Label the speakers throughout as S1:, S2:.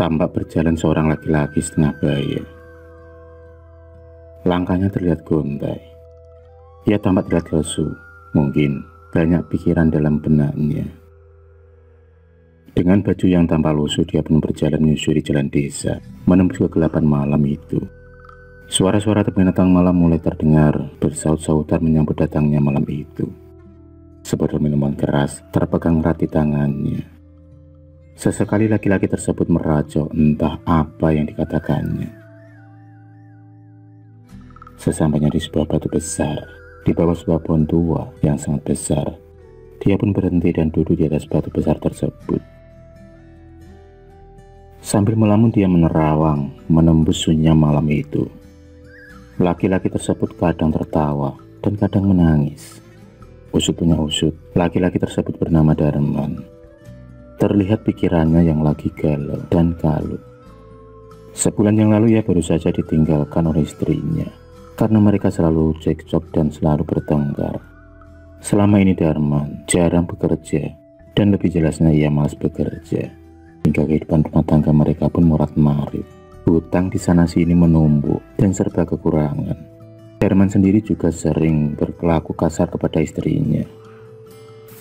S1: Tampak berjalan seorang laki-laki setengah baya. Langkahnya terlihat gontai. Ia tampak terlihat lesu, mungkin banyak pikiran dalam benaknya. Dengan baju yang tampak lusuh, dia pun berjalan menyusuri jalan desa, menembus kegelapan malam itu. Suara-suara binatang malam mulai terdengar bersaut-sautan menyambut datangnya malam itu. Sebotol minuman keras terpegang erat di tangannya. Sesekali laki-laki tersebut merajau entah apa yang dikatakannya. Sesampainya di sebuah batu besar, di bawah sebuah pohon tua yang sangat besar, dia pun berhenti dan duduk di atas batu besar tersebut. Sambil melamun dia menerawang menembus sunyinya malam itu. Laki-laki tersebut kadang tertawa dan kadang menangis. Usut punya usut, laki-laki tersebut bernama Darman. Terlihat pikirannya yang lagi galau dan kalut. Sebulan yang lalu ia baru saja ditinggalkan oleh istrinya karena mereka selalu cekcok dan selalu bertengkar. Selama ini Darman jarang bekerja dan lebih jelasnya ia malas bekerja. Hingga kehidupan rumah tangga mereka pun morat-marit. Hutang di sana sini menumpuk dan serba kekurangan. Darman sendiri juga sering berkelaku kasar kepada istrinya.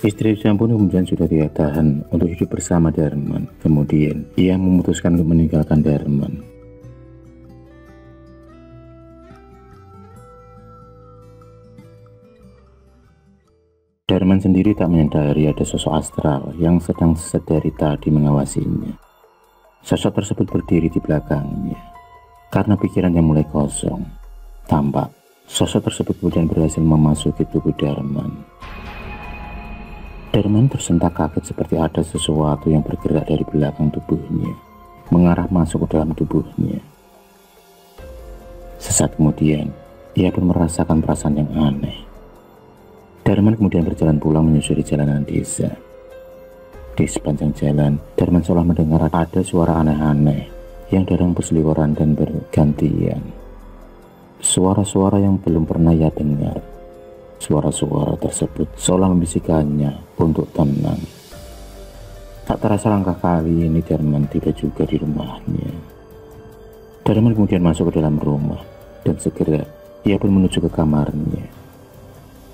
S1: Istrinya pun kemudian sudah tidak tahan untuk hidup bersama Darman. Kemudian ia memutuskan untuk meninggalkan Darman. Darman sendiri tak menyadari ada sosok astral yang sedang sedari tadi mengawasinya. Sosok tersebut berdiri di belakangnya. Karena pikirannya mulai kosong, tampak sosok tersebut kemudian berhasil memasuki tubuh Darman. Darman tersentak kaget seperti ada sesuatu yang bergerak dari belakang tubuhnya, mengarah masuk ke dalam tubuhnya. Sesaat kemudian, ia pun merasakan perasaan yang aneh. Darman kemudian berjalan pulang menyusuri jalanan desa. Di sepanjang jalan, Darman seolah mendengar ada suara aneh-aneh yang datang berseliweran dan bergantian. Suara-suara yang belum pernah ia dengar. Suara-suara tersebut seolah membisikkannya untuk tenang. Tak terasa langkah kali ini Darman tiba juga di rumahnya. Darman kemudian masuk ke dalam rumah dan segera ia pun menuju ke kamarnya.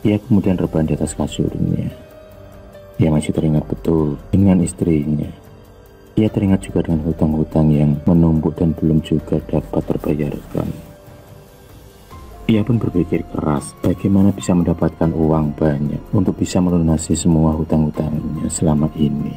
S1: Ia kemudian rebahan di atas kasurnya. Ia masih teringat betul dengan istrinya. Ia teringat juga dengan hutang-hutang yang menumpuk dan belum juga dapat terbayarkan. Ia pun berpikir keras bagaimana bisa mendapatkan uang banyak untuk bisa melunasi semua hutang-hutangnya selama ini.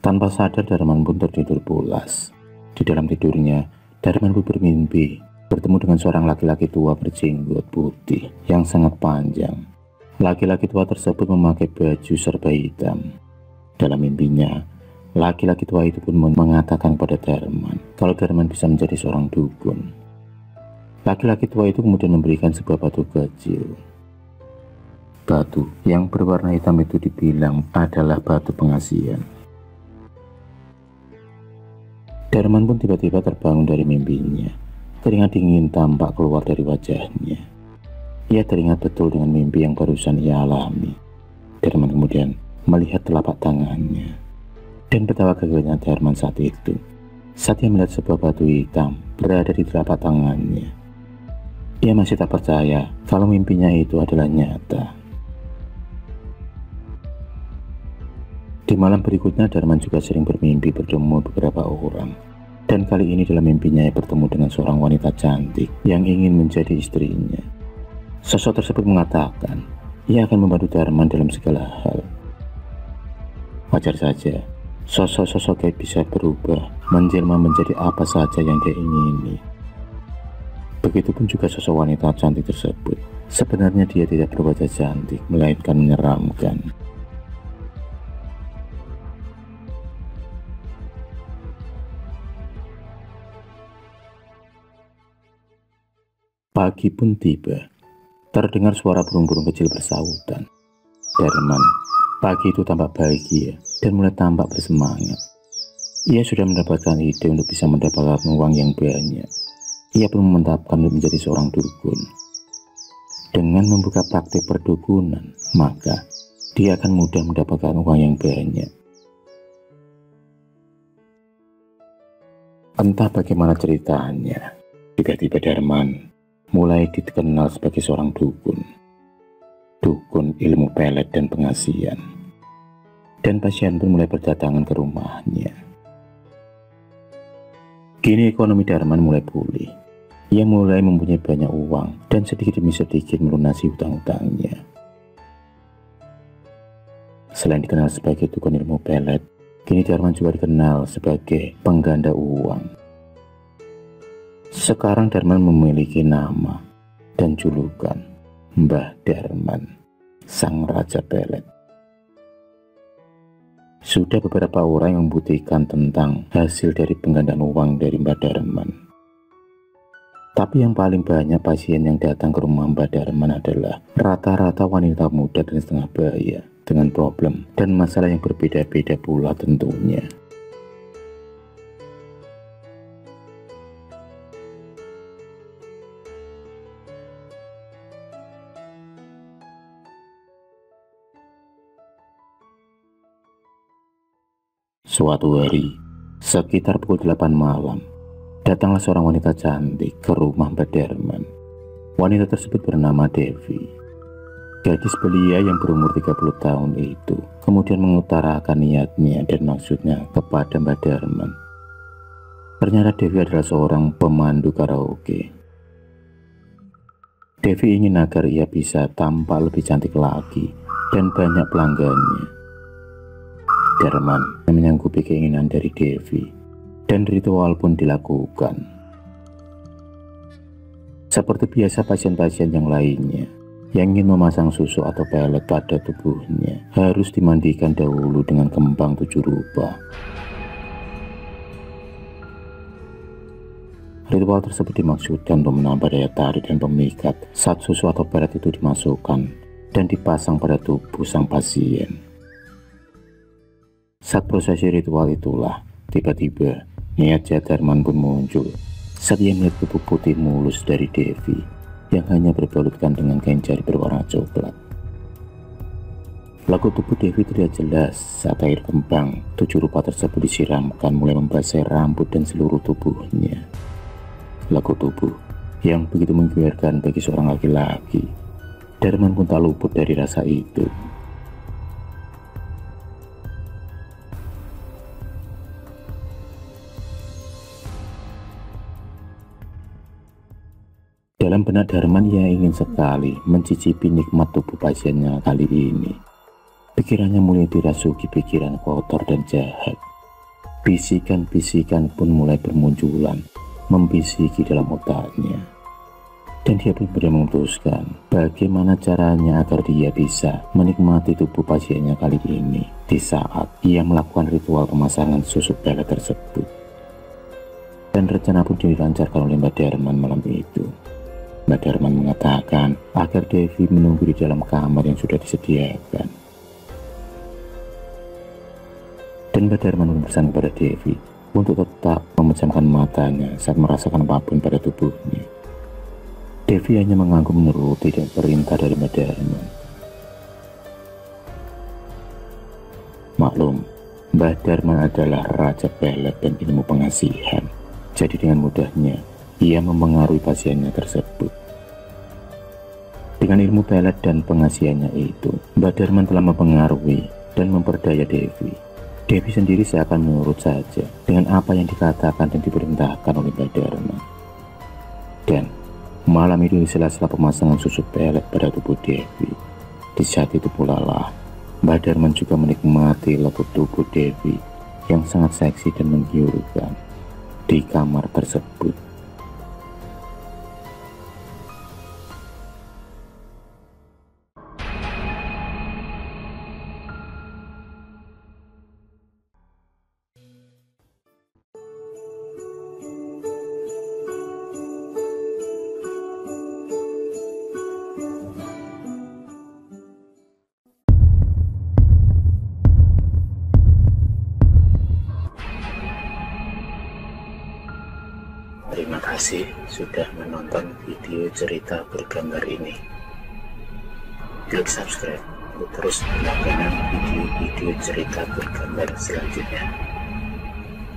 S1: Tanpa sadar Darman pun tertidur pulas. Di dalam tidurnya, Darman pun bermimpi bertemu dengan seorang laki-laki tua berjenggot putih yang sangat panjang. Laki-laki tua tersebut memakai baju serba hitam. Dalam mimpinya, laki-laki tua itu pun mengatakan kepada Darman kalau Darman bisa menjadi seorang dukun. Laki-laki tua itu kemudian memberikan sebuah batu kecil. Batu yang berwarna hitam itu dibilang adalah batu pengasihan. Darman pun tiba-tiba terbangun dari mimpinya. Keringat dingin tampak keluar dari wajahnya. Ia teringat betul dengan mimpi yang barusan ia alami. Darman kemudian melihat telapak tangannya. Dan betapa kagetnya Darman saat itu saat ia melihat sebuah batu hitam berada di telapak tangannya. Ia masih tak percaya kalau mimpinya itu adalah nyata. Di malam berikutnya Darman juga sering bermimpi bertemu beberapa orang. Dan kali ini dalam mimpinya ia bertemu dengan seorang wanita cantik yang ingin menjadi istrinya. Sosok tersebut mengatakan ia akan membantu Darman dalam segala hal. Wajar saja, sosok-sosok gaib bisa berubah, menjelma menjadi apa saja yang dia ingini. Begitupun juga sosok wanita cantik tersebut. Sebenarnya dia tidak berwajah cantik, melainkan menyeramkan. Pagi pun tiba. Terdengar suara burung-burung kecil bersautan. Darman pagi itu tampak bahagia dan mulai tampak bersemangat. Ia sudah mendapatkan ide untuk bisa mendapatkan uang yang banyak. Ia pun memantapkan untuk menjadi seorang dukun. Dengan membuka praktik perdukunan, maka dia akan mudah mendapatkan uang yang banyak. Entah bagaimana ceritanya, tiba-tiba Darman mulai dikenal sebagai seorang dukun ilmu pelet dan pengasihan. Dan pasien pun mulai berdatangan ke rumahnya. Kini ekonomi Darman mulai pulih. Ia mulai mempunyai banyak uang dan sedikit demi sedikit melunasi hutang-hutangnya. Selain dikenal sebagai dukun ilmu pelet, kini Darman juga dikenal sebagai pengganda uang. Sekarang Darman memiliki nama dan julukan Mbah Darman, Sang Raja Pelet. Sudah beberapa orang yang membuktikan tentang hasil dari penggandaan uang dari Mbah Darman. Tapi yang paling banyak pasien yang datang ke rumah Mbah Darman adalah rata-rata wanita muda dan setengah baya dengan problem dan masalah yang berbeda-beda pula tentunya. Suatu hari, sekitar pukul 8 malam, datanglah seorang wanita cantik ke rumah Mbah Darman. Wanita tersebut bernama Devi. Gadis belia yang berumur 30 tahun itu kemudian mengutarakan niatnya dan maksudnya kepada Mbah Darman. Ternyata Devi adalah seorang pemandu karaoke. Devi ingin agar ia bisa tampak lebih cantik lagi dan banyak pelanggannya. Darman menyanggupi keinginan dari Devi dan ritual pun dilakukan. Seperti biasa pasien-pasien yang lainnya yang ingin memasang susu atau pelet pada tubuhnya harus dimandikan dahulu dengan kembang 7 rupa. Ritual tersebut dimaksudkan untuk menambah daya tarik dan pemikat saat susu atau pelet itu dimasukkan dan dipasang pada tubuh sang pasien. Saat prosesi ritual itulah, tiba-tiba niat jahat Darman pun muncul saat ia melihat tubuh putih mulus dari Devi yang hanya berbalutkan dengan kain jari berwarna coklat. Lagu tubuh Devi terlihat jelas saat air kembang 7 rupa tersebut disiramkan mulai membasahi rambut dan seluruh tubuhnya. Lagu tubuh yang begitu menggiurkan bagi seorang laki-laki. Darman pun tak luput dari rasa itu. Dalam benak Darman, ia ingin sekali mencicipi nikmat tubuh pasiennya kali ini. Pikirannya mulai dirasuki pikiran kotor dan jahat. Bisikan-bisikan pun mulai bermunculan, membisiki dalam otaknya. Dan dia pun benar memutuskan bagaimana caranya agar dia bisa menikmati tubuh pasiennya kali ini di saat ia melakukan ritual pemasangan susu pelet tersebut. Dan rencana pun dilancarkan oleh Mbah Darman malam itu. Mbah Darman mengatakan agar Devi menunggu di dalam kamar yang sudah disediakan. Dan Mbah Darman berpesan kepada Devi untuk tetap memejamkan matanya saat merasakan apapun pada tubuhnya. Devi hanya mengangguk menuruti dan perintah dari Mbah Darman. Maklum, Mbah Darman adalah raja pelet dan ilmu pengasihan. Jadi dengan mudahnya ia mempengaruhi pasiennya tersebut. Dengan ilmu pelet dan pengasihannya itu, Mbah Darman telah mempengaruhi dan memperdaya Devi. Devi sendiri seakan menurut saja dengan apa yang dikatakan dan diperintahkan oleh Mbah Darman. Dan malam itu di sela-sela pemasangan susu pelet pada tubuh Devi, di saat itu pula lah Mbah Darman juga menikmati lagu tubuh Devi yang sangat seksi dan menggiurkan di kamar tersebut. Terima kasih sudah menonton video cerita bergambar ini. klik subscribe untuk terus mendapatkan video-video cerita bergambar selanjutnya.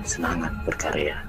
S1: Semangat berkarya.